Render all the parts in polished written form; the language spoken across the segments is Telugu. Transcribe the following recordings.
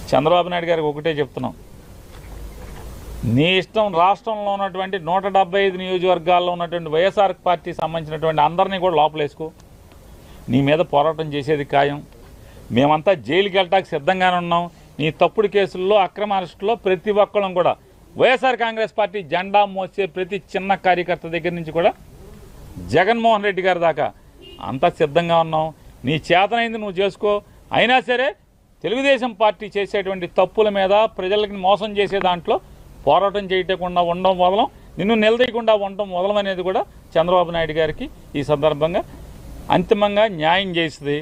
చంద్రబాబు నాయుడు గారికి ఒకటే చెప్తున్నాం, నీ ఇష్టం రాష్ట్రంలో ఉన్నటువంటి 175 నియోజకవర్గాల్లో ఉన్నటువంటి వైఎస్ఆర్ పార్టీ సంబంధించినటువంటి అందరినీ కూడా లోపలేసుకో, నీ మీద పోరాటం చేసేది ఖాయం. మేమంతా జైలుకి వెళ్ళటానికి సిద్ధంగానే ఉన్నాం. నీ తప్పుడు కేసుల్లో అక్రమ అరెస్టులో ప్రతి ఒక్కళ్ళం కూడా వైఎస్ఆర్ కాంగ్రెస్ పార్టీ జెండా మోసే ప్రతి చిన్న కార్యకర్త దగ్గర నుంచి కూడా జగన్మోహన్ రెడ్డి గారి దాకా అంతా సిద్ధంగా ఉన్నాం. నీ చేతనైంది నువ్వు చేసుకో. అయినా సరే తెలుగుదేశం పార్టీ చేసేటువంటి తప్పుల మీద ప్రజలకి మోసం చేసే దాంట్లో పోరాటం చేయకుండా ఉండడం వదలం, నిన్ను నిలదీయకుండా ఉండడం వదలం అనేది కూడా చంద్రబాబు నాయుడు గారికి ఈ సందర్భంగా అంతిమంగా న్యాయం చేస్తుంది.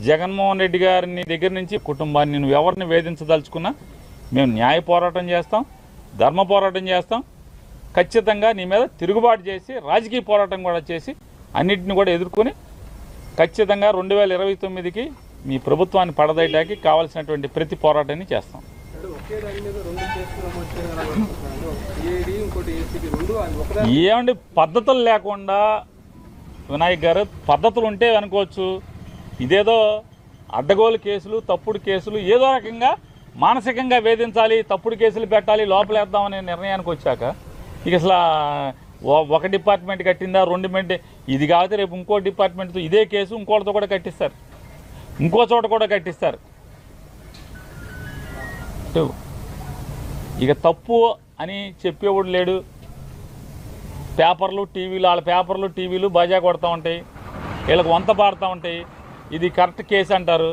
జగన్మోహన్ రెడ్డి గారిని దగ్గర నుంచి కుటుంబాన్ని నువ్వు ఎవరిని వేధించదలుచుకున్నా మేము న్యాయ పోరాటం చేస్తాం, ధర్మ పోరాటం చేస్తాం. ఖచ్చితంగా నీ మీద తిరుగుబాటు చేసి రాజకీయ పోరాటం కూడా చేసి అన్నింటిని కూడా ఎదుర్కొని ఖచ్చితంగా 2029కి మీ ప్రభుత్వాన్ని పడదయటానికి కావాల్సినటువంటి ప్రతి పోరాటాన్ని చేస్తాం. ఏమండి పద్ధతులు లేకుండా వినాయక్ గారు, పద్ధతులు ఉంటే అనుకోవచ్చు, ఇదేదో అడ్డగోలు కేసులు తప్పుడు కేసులు ఏదో రకంగా మానసికంగా వేధించాలి, తప్పుడు కేసులు పెట్టాలి, లోపలేద్దామనే నిర్ణయానికి వచ్చాక ఇక అసలు ఒక డిపార్ట్మెంట్ కట్టిందా, 2 ఇది కాకపోతే రేపు ఇంకో డిపార్ట్మెంట్తో ఇదే కేసు ఇంకోటితో కూడా కట్టిస్తారు, ఇంకో చోట కూడా కట్టిస్తారు. ఇక తప్పు అని చెప్పేవాడు లేడు. పేపర్లు టీవీలు, వాళ్ళ పేపర్లు టీవీలు బాజా కొడతా ఉంటాయి, వీళ్ళకి వంత పాడుతూ ఉంటాయి. ఇది కరెక్ట్ కేసు అంటారు.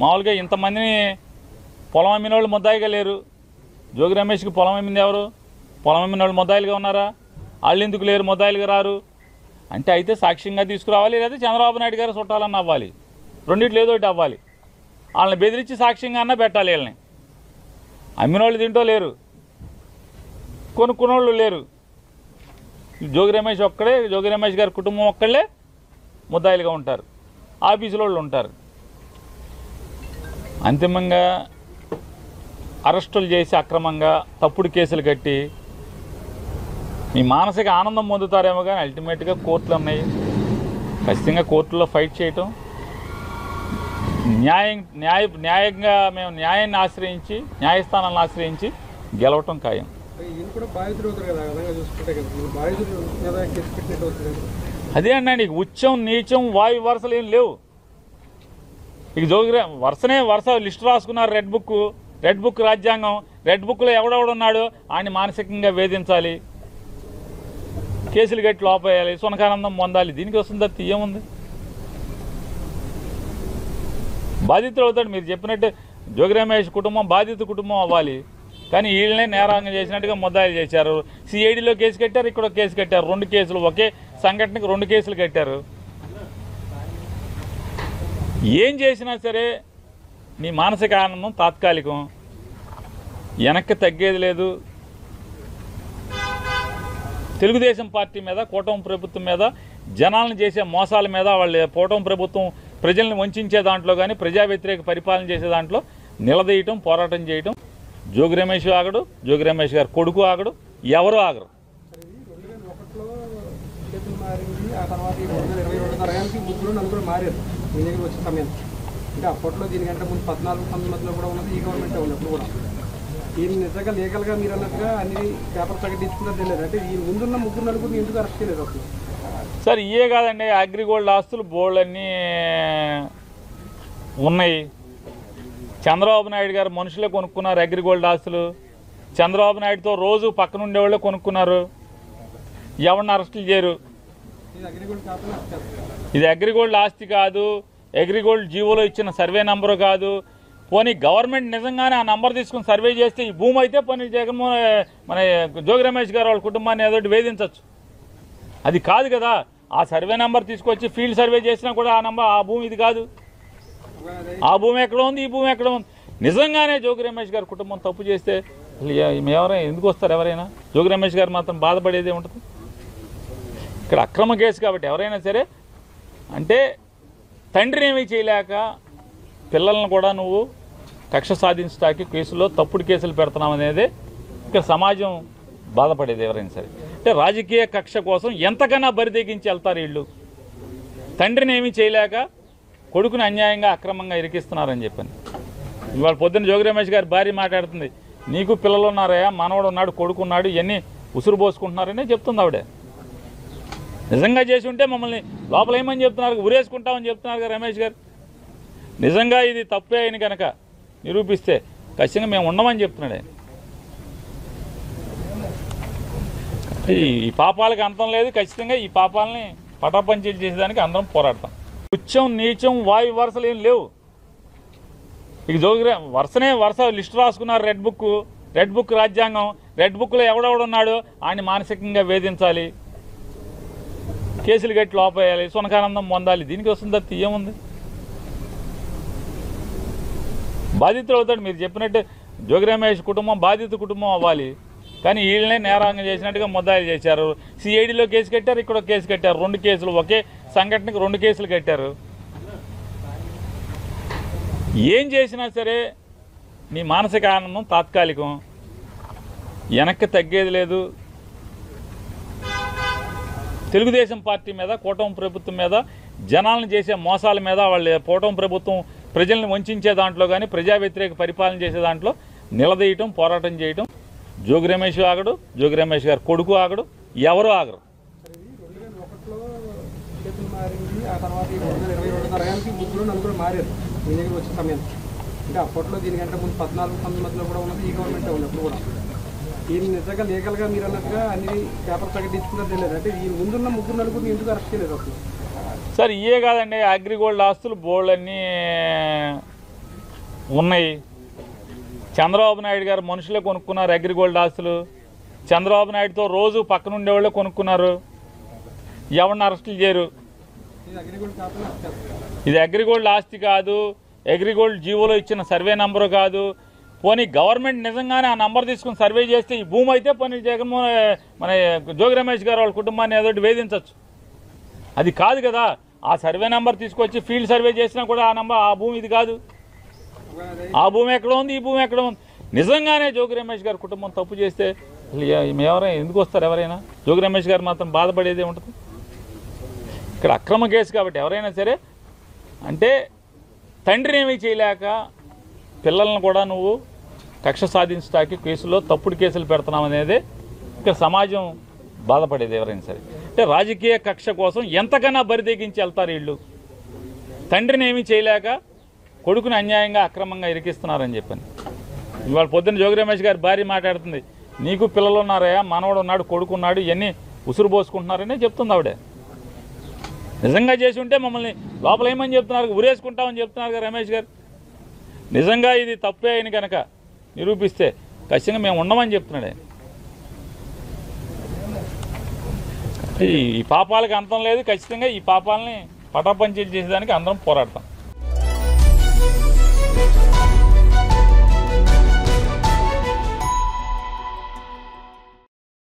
మామూలుగా ఇంతమందిని పొలం అమ్మిన వాళ్ళు ముద్దాయిగా లేరు. జోగి రమేష్కి పొలం అమ్మింది ఎవరు? పొలం అమ్మిన వాళ్ళు ముద్దాయిలుగా ఉన్నారా? వాళ్ళు ఎందుకు లేరు, ముద్దాయిలుగా రారు అంటే అయితే సాక్ష్యంగా తీసుకురావాలి, లేదా చంద్రబాబు నాయుడు గారు చుట్టాలన్న అవ్వాలి, రెండింటిలో ఏదో ఒకటి అవ్వాలి. వాళ్ళని బెదిరించి సాక్ష్యంగా అన్నా పెట్టాలి. వీళ్ళని అమ్మిన వాళ్ళు తింటో లేరు, కొనుక్కున్నోళ్ళు లేరు. జోగి రమేష్ ఒక్కడే, జోగి రమేష్ గారి కుటుంబం ఒక్కళ్ళే ముద్దాయిలుగా ఉంటారు, ఆఫీసులో వాళ్ళు ఉంటారు. అంతిమంగా అరెస్టులు చేసి అక్రమంగా తప్పుడు కేసులు కట్టి మీ మానసిక ఆనందం పొందుతారేమో, కానీ అల్టిమేట్గా కోర్టులు ఉన్నాయి. ఖచ్చితంగా కోర్టులో ఫైట్ చేయటం, న్యాయంగా మేము న్యాయాన్ని ఆశ్రయించి న్యాయస్థానాలను ఆశ్రయించి గెలవటం ఖాయం. అదే అండి, ఉచ్చం నీచం వాయు వరుసలు ఏం లేవు. ఇక వరుస లిస్టు రాసుకున్నారు. రెడ్ బుక్ రాజ్యాంగం, రెడ్ బుక్లో ఎవడెవడున్నాడు ఆయన్ని మానసికంగా వేధించాలి, కేసులు కట్టి లోపేయాలి, సునకానందం పొందాలి. దీనికి వస్తుందా? తీయముంది. బాధితులు అవుతాడు. మీరు చెప్పినట్టు జోగి రమేష్ కుటుంబం బాధిత కుటుంబం అవ్వాలి, కానీ వీళ్ళనే నేరాంగం చేసినట్టుగా ముద్దాయిలు చేశారు. సిఐడిలో కేసు కట్టారు, ఇక్కడ కేసు కట్టారు. 2 కేసులు, ఒకే సంఘటనకు 2 కేసులు కట్టారు. ఏం చేసినా సరే నీ మానసిక ఆనందం తాత్కాలికం, వెనక్కి తగ్గేది లేదు. తెలుగుదేశం పార్టీ మీద, కూటమి ప్రభుత్వం మీద, జనాలను చేసే మోసాల మీద, వాళ్ళ కూటమి ప్రభుత్వం ప్రజల్ని వంచే దాంట్లో కానీ ప్రజా వ్యతిరేక పరిపాలన చేసే దాంట్లో నిలదీయటం, పోరాటం చేయటం జోగి రమేష్ ఆగడు, జోగి రమేష్ గారు కొడుకు ఆగడు, ఎవరు ఆగరు. అంటే అప్పట్లో దీనికంటే ముందు 14-19 కూడా ఉన్నది ఈ గవర్నమెంట్ ఉంది. అప్పుడు కూడా దీన్ని నిజంగా లీగల్గా మీరు అన్నట్టుగా అన్ని పేపర్ ప్రకటించుకున్నది తెలియదు. అంటే ఈ ముందున్న 3-4 ఎందుకు అరెస్ట్ చేయలేదు అప్పుడు? సార్ ఇవే కాదండి, అగ్రిగోల్డ్ ఆస్తులు బోల్డన్నీ ఉన్నాయి. చంద్రబాబు నాయుడు గారు మనుషులే కొనుక్కున్నారు అగ్రిగోల్డ్ ఆస్తులు. చంద్రబాబు నాయుడుతో రోజు పక్కన ఉండేవాళ్ళే కొనుక్కున్నారు. ఎవరిని అరెస్టులు చేయరు. ఇది అగ్రిగోల్డ్ ఆస్తి కాదు, అగ్రిగోల్డ్ జీవోలో ఇచ్చిన సర్వే నంబరు కాదు. పోనీ గవర్నమెంట్ నిజంగానే ఆ నంబర్ తీసుకుని సర్వే చేస్తే ఈ భూమి అయితే పోనీ మన జోగి రమేష్ గారు వాళ్ళ కుటుంబాన్ని ఏదో వేధించవచ్చు. అది కాదు కదా. ఆ సర్వే నెంబర్ తీసుకొచ్చి ఫీల్డ్ సర్వే చేసినా కూడా ఆ భూమి ఇది కాదు. ఆ భూమి ఎక్కడ ఉంది, ఈ భూమి ఎక్కడ ఉంది. నిజంగానే జోగి రమేష్ గారి కుటుంబం తప్పు చేస్తే ఎవరైనా ఎందుకు వస్తారు? ఎవరైనా జోగి రమేష్ గారు మాత్రం బాధపడేదే ఉంటుంది. ఇక్కడ అక్రమ కేసు కాబట్టి ఎవరైనా సరే అంటే తండ్రిని ఏమీ చేయలేక పిల్లలను కూడా నువ్వు కక్ష సాధించడానికి కేసులో తప్పుడు కేసులు పెడుతున్నావు అనేది ఇక్కడ సమాజం బాధపడేది ఎవరైనా సరే. అంటే రాజకీయ కక్ష కోసం ఎంతకన్నా బరిదెగించి వెళ్తారు వీళ్ళు. తండ్రిని ఏమీ చేయలేక కొడుకుని అన్యాయంగా అక్రమంగా ఇరికిస్తున్నారని చెప్పని ఇవాళ పొద్దున్న జోగి రమేష్ గారి భార్య మాట్లాడుతుంది, నీకు పిల్లలు ఉన్నారయ్యా, మనవడు ఉన్నాడు, కొడుకున్నాడు, ఇవన్నీ ఉసురు పోసుకుంటున్నారని చెప్తుంది ఆవిడే. నిజంగా చేసి ఉంటే మమ్మల్ని లోపల ఏమని చెప్తున్నారు, ఉరేసుకుంటామని చెప్తున్నారు కదా రమేష్ గారు. నిజంగా ఇది తప్పే అయిన కనుక నిరూపిస్తే ఖచ్చితంగా మేము ఉండమని చెప్తున్నాడు ఆయన. ఈ పాపాలకు అంతం లేదు, ఖచ్చితంగా ఈ పాపాలని పటాపంచీలు చేసేదానికి అందరం పోరాడతాం. ఉచ్చం నీచం వాయు వరుసలు ఏం లేవు. ఇక వరుస లిస్టు రాసుకున్నారు, రెడ్ బుక్ రాజ్యాంగం. రెడ్ బుక్లో ఎవడెవడున్నాడు ఆయన మానసికంగా వేధించాలి, కేసులు కట్టి లోపేయాలి, సునకానందం పొందాలి. దీనికి వస్తుంది తప్ప ఏముంది? బాధితులు అవుతాడు. మీరు చెప్పినట్టు జోగి రమేష్ కుటుంబం బాధిత కుటుంబం అవ్వాలి, కానీ వీళ్ళనే నేరాంగం చేసినట్టుగా ముద్దాయిలు చేశారు. సిఐడిలో కేసు కట్టారు, ఇక్కడ కేసు కట్టారు, 2 కేసులు, ఒకే సంఘటనకు 2 కేసులు కట్టారు. ఏం చేసినా సరే నీ మానసిక ఆనందం తాత్కాలికం, వెనక్కి తగ్గేది లేదు. తెలుగుదేశం పార్టీ మీద, కూటమి ప్రభుత్వం మీద, జనాలను చేసే మోసాల మీద, వాళ్ళ కూటమి ప్రభుత్వం ప్రజల్ని వంచే దాంట్లో కానీ ప్రజా వ్యతిరేక పరిపాలన చేసే దాంట్లో నిలదీయటం, పోరాటం చేయటం. జోగి రమేష్ ఆగడు, జోగి రమేష్ గారు కొడుకు ఆగడు, ఎవరు ఆగరు. 2001లో చేతులు మారింది, ఆ తర్వాత 2022 ముగ్గురు నలుగురు మారారు మీ దగ్గర వచ్చే సమయం. అంటే అప్పట్లో దీనికంటే ముందు 14-19 మధ్యలో కూడా ఉన్నది ఈ గవర్నమెంట్ ఉంది. అప్పుడు కూడా ఈయన నిజంగా లీగల్గా మీరు అన్నట్టుగా అన్ని పేపర్ ప్రకటించుకున్నది తెలియదు. అంటే ఈ ముందున్న ముగ్గురు నలుగురిని ఎందుకు అరెస్ట్ చేయలేదు అసలు? సార్ ఇవే కాదండి, అగ్రిగోల్డ్ ఆస్తులు బోల్డన్నీ ఉన్నాయి. చంద్రబాబు నాయుడు గారు మనుషులే కొనుక్కున్నారు అగ్రిగోల్డ్ ఆస్తులు. చంద్రబాబు నాయుడుతో రోజు పక్కన ఉండేవాళ్ళే కొనుక్కున్నారు. ఎవరిని అరెస్టులు చేయరు. ఇది అగ్రిగోల్డ్ ఆస్తి కాదు, అగ్రిగోల్డ్ జీవోలో ఇచ్చిన సర్వే నంబరు కాదు. పోనీ గవర్నమెంట్ నిజంగానే ఆ నంబర్ తీసుకుని సర్వే చేస్తే ఈ భూమి అయితే పోనీ జగన్మోహన్ మన జోగి రమేష్ గారు వాళ్ళ కుటుంబాన్ని ఏదో వేధించవచ్చు. అది కాదు కదా. ఆ సర్వే నెంబర్ తీసుకొచ్చి ఫీల్డ్ సర్వే చేసినా కూడా ఆ భూమి ఇది కాదు. ఆ భూమి ఎక్కడ ఉంది, ఈ భూమి ఎక్కడ ఉంది. నిజంగానే జోగి రమేష్ గారి కుటుంబం తప్పు చేస్తే ఎవరైనా ఎందుకు వస్తారు? ఎవరైనా జోగి రమేష్ గారు మాత్రం బాధపడేదే ఉంటుంది. ఇక్కడ అక్రమ కేసు కాబట్టి ఎవరైనా సరే, అంటే తండ్రిని ఏమీ చేయలేక పిల్లలను కూడా నువ్వు కక్ష సాధించడానికి కేసులో తప్పుడు కేసులు పెడుతున్నావు అనేది ఇక్కడ సమాజం బాధపడేది ఎవరైనా సరే. అంటే రాజకీయ కక్ష కోసం ఎంతకన్నా బరిదెగించి వెళ్తారు వీళ్ళు. తండ్రిని ఏమీ చేయలేక కొడుకుని అన్యాయంగా అక్రమంగా ఇరికిస్తున్నారని చెప్పని. ఇవాళ పొద్దున్న జోగి రమేష్ గారి భార్య మాట్లాడుతుంది, నీకు పిల్లలు ఉన్నారయ్యా, మనవడు ఉన్నాడు, కొడుకున్నాడు, ఇవన్నీ ఉసురు పోసుకుంటున్నారని చెప్తుంది ఆవిడే. నిజంగా చేసి ఉంటే మమ్మల్ని లోపల ఏమని చెప్తున్నారు, ఉరేసుకుంటామని చెప్తున్నారు కదా రమేష్ గారు. నిజంగా ఇది తప్పే అయిన కనుక నిరూపిస్తే ఖచ్చితంగా మేము ఉండమని చెప్తున్నాడు ఆయన. ఈ పాపాలకు అంతం లేదు, ఖచ్చితంగా ఈ పాపాలని పటాపంచీలు చేసేదానికి అందరం పోరాడతాం.